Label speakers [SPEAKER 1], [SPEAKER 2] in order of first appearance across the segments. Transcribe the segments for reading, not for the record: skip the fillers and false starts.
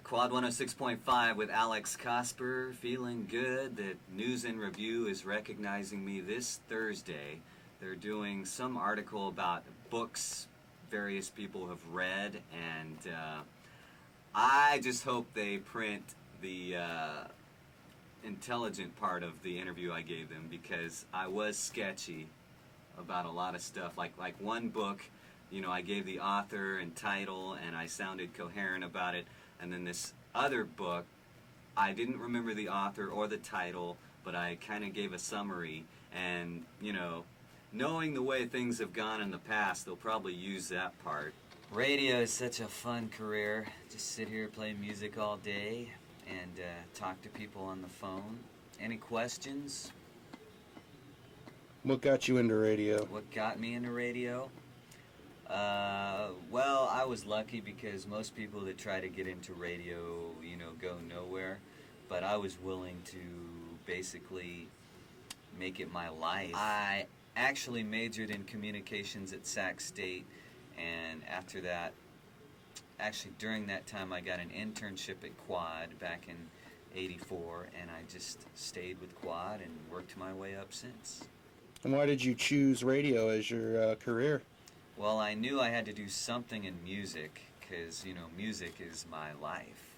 [SPEAKER 1] KWOD 106.5 with Alex Cosper, feeling good that News and Review is recognizing me this Thursday. They're doing some article about books various people have read, and I just hope they print the intelligent part of the interview I gave them, because I was sketchy about a lot of stuff. Like one book, you know, I gave the author and title and I sounded coherent about it. And then this other book, I didn't remember the author or the title, but I kind of gave a summary. And, you know, knowing the way things have gone in the past, they'll probably use that part. Radio is such a fun career. Just sit here, play music all day, and talk to people on the phone. Any questions?
[SPEAKER 2] What got you into radio?
[SPEAKER 1] What got me into radio? Well, I was lucky because most people that try to get into radio, you know, go nowhere. But I was willing to basically make it my life. I actually majored in communications at Sac State, and after that, actually during that time, I got an internship at KWOD back in '84, and I just stayed with KWOD and worked my way up since.
[SPEAKER 2] And why did you choose radio as your career?
[SPEAKER 1] Well, I knew I had to do something in music, because, you know, music is my life.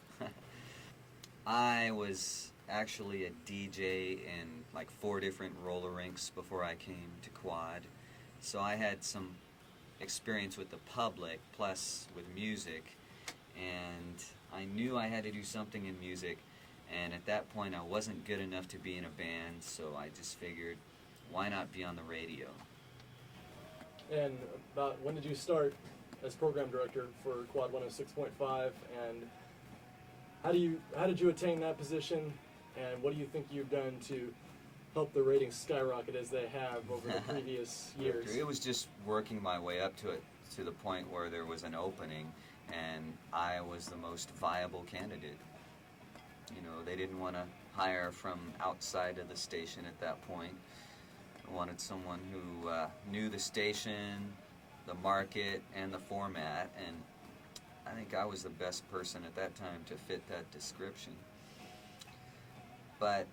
[SPEAKER 1] I was actually a DJ in like 4 different roller rinks before I came to KWOD, so I had some experience with the public plus with music, and I knew I had to do something in music, and at that point I wasn't good enough to be in a band, so I just figured, why not be on the radio?
[SPEAKER 3] And about when did you start as program director for KWOD 106.5, and how did you attain that position, and what do you think you've done to help the ratings skyrocket as they have over the previous years?
[SPEAKER 1] It was just working my way up to it, to the point where there was an opening and I was the most viable candidate. You know, they didn't want to hire from outside of the station at that point. I wanted someone who knew the station, the market, and the format, and I think I was the best person at that time to fit that description. But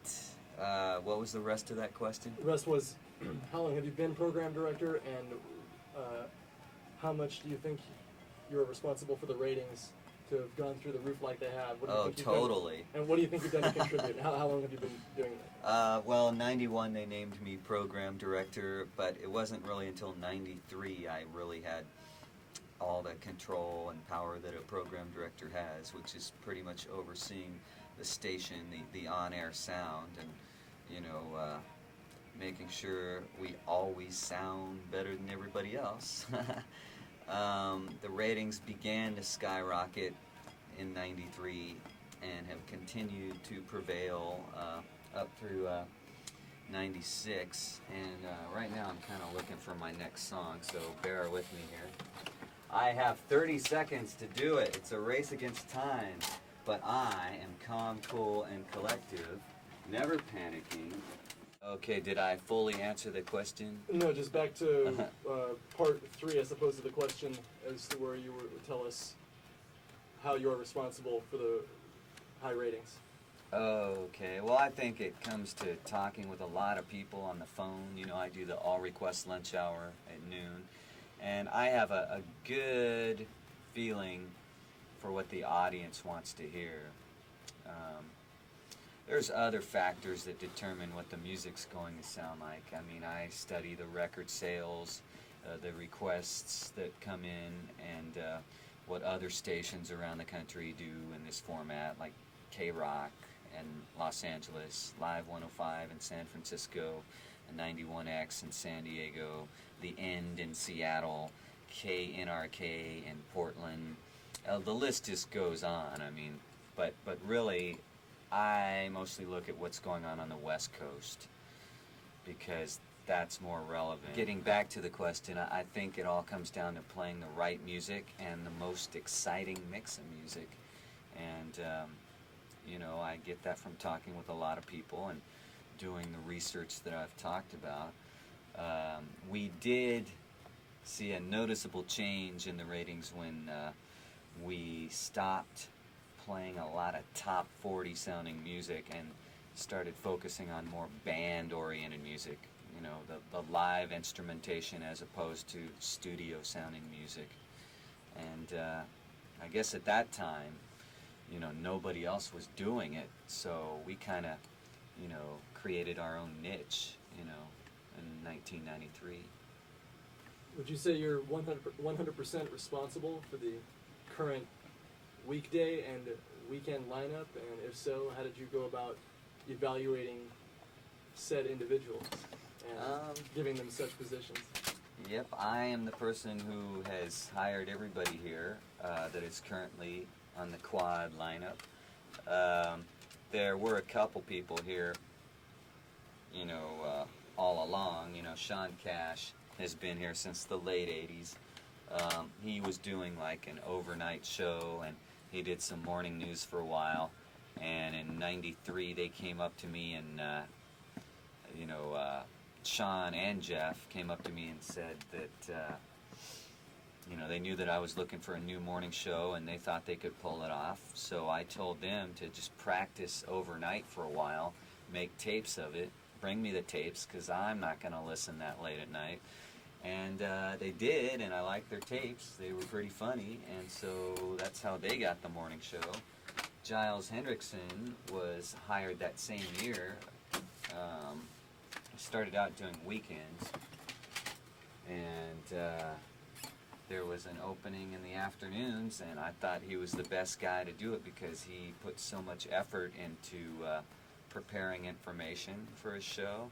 [SPEAKER 1] what was the rest of that question?
[SPEAKER 3] The rest was, how long have you been program director, and how much do you think you're responsible for the ratings to have gone through the roof like they have? What do you think
[SPEAKER 1] totally.
[SPEAKER 3] And what do you think you've done to contribute? How long have you been doing that?
[SPEAKER 1] Well, in '91 they named me program director, but it wasn't really until '93 I really had all the control and power that a program director has, which is pretty much overseeing the station, the on-air sound, and, you know, making sure we always sound better than everybody else. The ratings began to skyrocket in '93 and have continued to prevail up through '96. And right now I'm kind of looking for my next song, so bear with me here. I have 30 seconds to do it. It's a race against time, but I am calm, cool, and collective, never panicking. Okay, did I fully answer the question?
[SPEAKER 3] No, just back to part 3, as opposed to the question as to where you would tell us how you're responsible for the high ratings.
[SPEAKER 1] Okay, well, I think it comes to talking with a lot of people on the phone. You know, I do the all request lunch hour at noon, and I have a good feeling for what the audience wants to hear. There's other factors that determine what the music's going to sound like. I mean, I study the record sales, the requests that come in, and what other stations around the country do in this format, like KROC in Los Angeles, Live 105 in San Francisco, and 91X in San Diego, The End in Seattle, KNRK in Portland. The list just goes on. I mean, but really, I mostly look at what's going on the West Coast, because that's more relevant. Getting back to the question, I think it all comes down to playing the right music and the most exciting mix of music. And, you know, I get that from talking with a lot of people and doing the research that I've talked about. We did see a noticeable change in the ratings when we stopped playing a lot of top 40 sounding music and started focusing on more band oriented music, you know, the live instrumentation as opposed to studio sounding music. And I guess at that time, you know, nobody else was doing it, so we kind of, you know, created our own niche, you know, in 1993.
[SPEAKER 3] Would you say you're 100% responsible for the current weekday and weekend lineup? And if so, how did you go about evaluating said individuals and giving them such positions?
[SPEAKER 1] Yep, I am the person who has hired everybody here that is currently on the KWOD lineup. There were a couple people here, you know, all along. You know, Sean Cash has been here since the late 80s. He was doing like an overnight show, and he did some morning news for a while. And in '93, they came up to me and, you know, Sean and Jeff came up to me and said that, you know, they knew that I was looking for a new morning show and they thought they could pull it off. So I told them to just practice overnight for a while, make tapes of it, bring me the tapes because I'm not going to listen that late at night. And they did, and I liked their tapes. They were pretty funny, and so that's how they got the morning show. Giles Hendriksen was hired that same year. Started out doing weekends, and there was an opening in the afternoons, and I thought he was the best guy to do it because he put so much effort into preparing information for his show.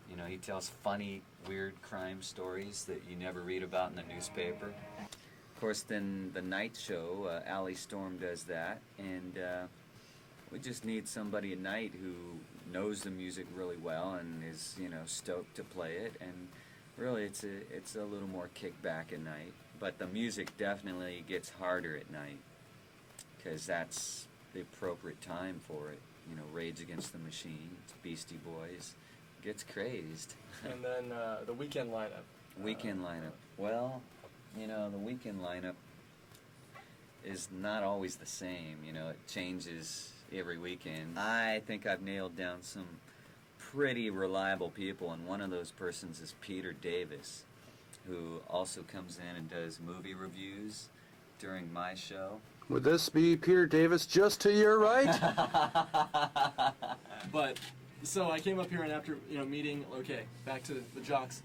[SPEAKER 1] You know, he tells funny, weird crime stories that you never read about in the newspaper. Of course, then the night show, Allie Storm does that, and we just need somebody at night who knows the music really well and is, you know, stoked to play it. And really, it's a little more kickback at night. But the music definitely gets harder at night because that's the appropriate time for it. You know, Rage Against the Machine, Beastie Boys, gets crazed.
[SPEAKER 3] And then the weekend lineup.
[SPEAKER 1] Weekend lineup. Well, you know, the weekend lineup is not always the same. You know, it changes every weekend. I think I've nailed down some pretty reliable people, and one of those persons is Peter Davis, who also comes in and does movie reviews during my show.
[SPEAKER 2] Would this be Peter Davis just to your right?
[SPEAKER 3] But so I came up here, and after, you know, meeting, okay, back to the jocks,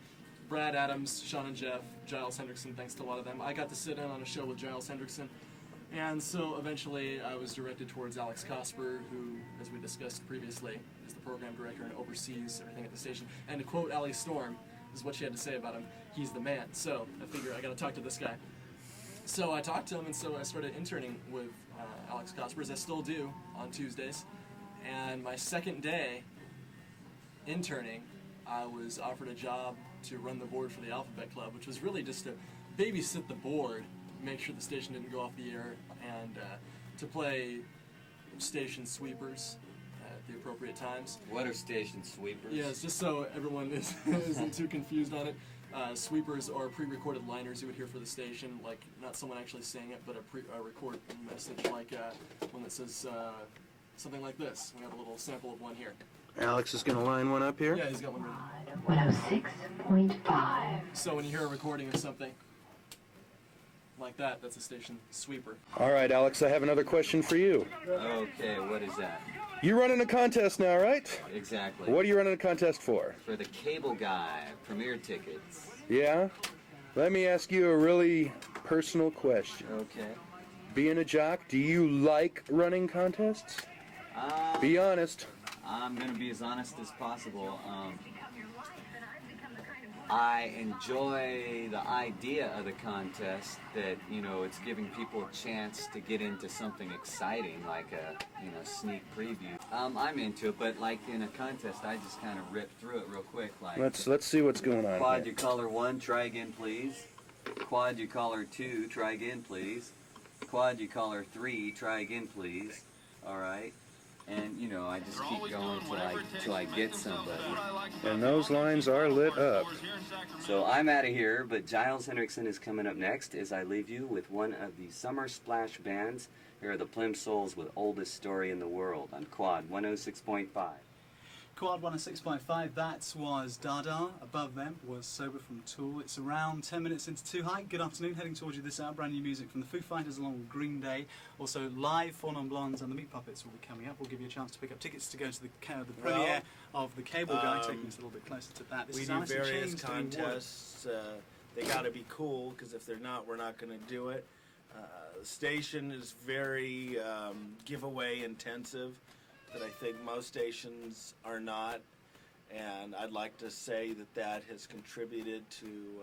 [SPEAKER 3] Brad Adams, Sean and Jeff, Giles Hendriksen, thanks to a lot of them. I got to sit in on a show with Giles Hendriksen, and so eventually I was directed towards Alex Cosper, who, as we discussed previously, is the program director and oversees everything at the station. And to quote Allie Storm, is what she had to say about him, he's the man. So I figure I got to talk to this guy. So I talked to him, and so I started interning with Alex Cosper, as I still do on Tuesdays. And my second day interning, I was offered a job to run the board for the Alphabet Club, which was really just to babysit the board, make sure the station didn't go off the air, and to play station sweepers at the appropriate times.
[SPEAKER 1] What are station sweepers?
[SPEAKER 3] Yes, just so everyone isn't too confused on it. Sweepers are pre-recorded liners you would hear for the station, like not someone actually saying it, but a recorded message, like one that says something like this. We have a little sample of one here.
[SPEAKER 2] Alex is going to line one up here.
[SPEAKER 3] Yeah, he's got one ready.
[SPEAKER 4] 106.5.
[SPEAKER 3] So when you hear a recording of something like that, that's a station sweeper.
[SPEAKER 2] All right, Alex, I have another question for you.
[SPEAKER 1] Okay, what is that?
[SPEAKER 2] You're running a contest now, right?
[SPEAKER 1] Exactly.
[SPEAKER 2] What are you running a contest for?
[SPEAKER 1] For the Cable Guy premiere tickets.
[SPEAKER 2] Yeah? Let me ask you a really personal question.
[SPEAKER 1] Okay.
[SPEAKER 2] Being a jock, do you like running contests? Be honest.
[SPEAKER 1] I'm going to be as honest as possible. I enjoy the idea of the contest, that, you know, it's giving people a chance to get into something exciting, like a, you know, sneak preview. I'm into it, but like in a contest, I just kind of rip through it real quick. Like,
[SPEAKER 2] Let's see what's going on
[SPEAKER 1] quad
[SPEAKER 2] here.
[SPEAKER 1] you caller 1, try again, please. Quad you caller 2, try again, please. Quad you caller 3, try again, please. All right. And, you know, I just keep going till I get somebody.
[SPEAKER 2] And those lines are lit up.
[SPEAKER 1] So I'm out of here, but Giles Hendriksen is coming up next as I leave you with one of the Summer Splash bands. Here are the Plimsolls with Oldest Story in the World on Quad 106.5.
[SPEAKER 5] KWOD 106.5, that was Dada. Above them was Sober from Tool. It's around 10 minutes into 2 high. Good afternoon, heading towards you this hour. Brand new music from the Foo Fighters along with Green Day. Also live Four Non Blondes and the Meat Puppets will be coming up. We'll give you a chance to pick up tickets to go to the premiere of the Cable Guy, taking us a little bit closer to that. This
[SPEAKER 6] we
[SPEAKER 5] is
[SPEAKER 6] do
[SPEAKER 5] Alice in
[SPEAKER 6] various
[SPEAKER 5] Chains doing Wood.
[SPEAKER 6] contests. They got to be cool, because if they're not, we're not going to do it. The station is very giveaway intensive, that I think most stations are not. And I'd like to say that that has contributed to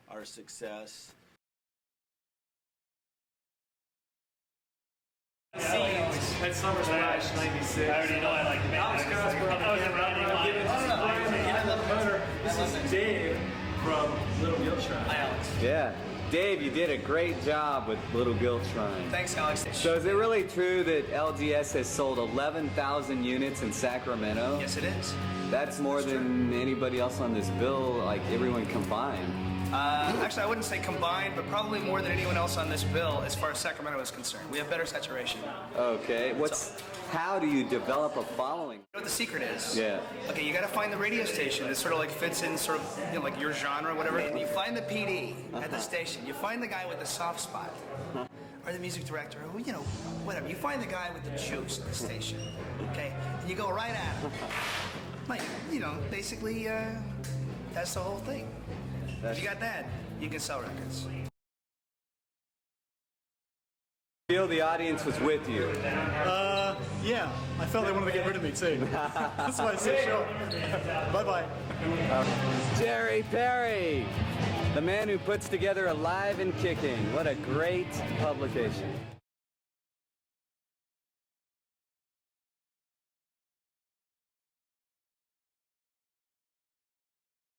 [SPEAKER 6] our success.
[SPEAKER 3] At Summer Splash '96. I already know I like Alex Cosper on the motor. This is Dave from Little Guilt Shrine. Hi, Alex.
[SPEAKER 1] Yeah. Dave, you did a great job with Little Guilt Shrine.
[SPEAKER 7] Thanks, Alex.
[SPEAKER 1] So is it really true that LGS has sold 11,000 units in Sacramento?
[SPEAKER 7] Yes, it is.
[SPEAKER 1] That's more than anybody else on this bill, like everyone combined.
[SPEAKER 7] Actually, I wououldn't say combined, but probably more than anyone else on this bill as far as Sacramento is concerned. We have better saturation.
[SPEAKER 1] Okay, how do you develop a following?
[SPEAKER 7] You know what the secret is?
[SPEAKER 1] Yeah.
[SPEAKER 7] Okay, you got to find the radio station that sort of like fits in sort of, you know, like your genre or whatever. You find the PD at the station. You find the guy with the soft spot. Or the music director, or, you know, whatever. You find the guy with the juice at the station. Okay? And you go right at him. Like, you know, basically, that's the whole thing. If you got that, you can sell records.
[SPEAKER 1] Feel the audience was with you.
[SPEAKER 5] Yeah, I felt they wanted to get rid of me too. That's why I said sure. Bye-bye.
[SPEAKER 1] Jerry Perry, the man who puts together Alive and Kicking. What a great publication.